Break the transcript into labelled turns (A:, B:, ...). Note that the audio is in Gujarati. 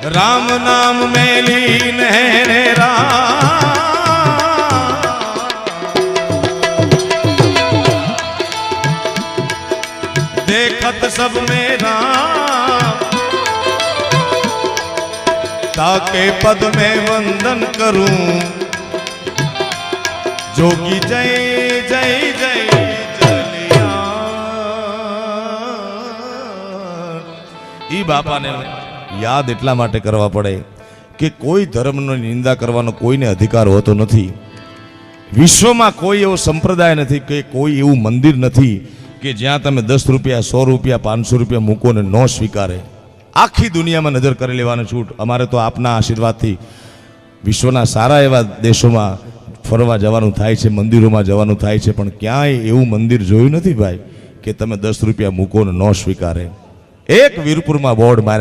A: राम नाम में लीन है रे राम, देखत सब में राम, ताके पद में वंदन करूं, जोगी जय जय जय जलिया। ई बापा ने याद એટલા માટે કરવા પડે કે કોઈ ધર્મની નિંદા કરવાનો કોઈને અધિકાર હોતો નથી. વિશ્વમાં કોઈ એવો સંપ્રદાય નથી કે કોઈ એવું મંદિર નથી કે જ્યાં તમે 10 રૂપિયા 100 રૂપિયા 500 રૂપિયા મૂકો ને ન સ્વીકારે. આખી દુનિયામાં નજર કરી લેવાની છૂટ. અમારે તો આપના આશીર્વાદથી વિશ્વના સારા એવા દેશોમાં ફરવા જવાનું થાય છે, મંદિરોમાં જવાનું થાય છે, પણ ક્યાંય એવું મંદિર જોયું નથી ભાઈ કે તમે 10 રૂપિયા મૂકો ને ન સ્વીકારે. એક વીરપુરમાં બોર્ડ માર્યા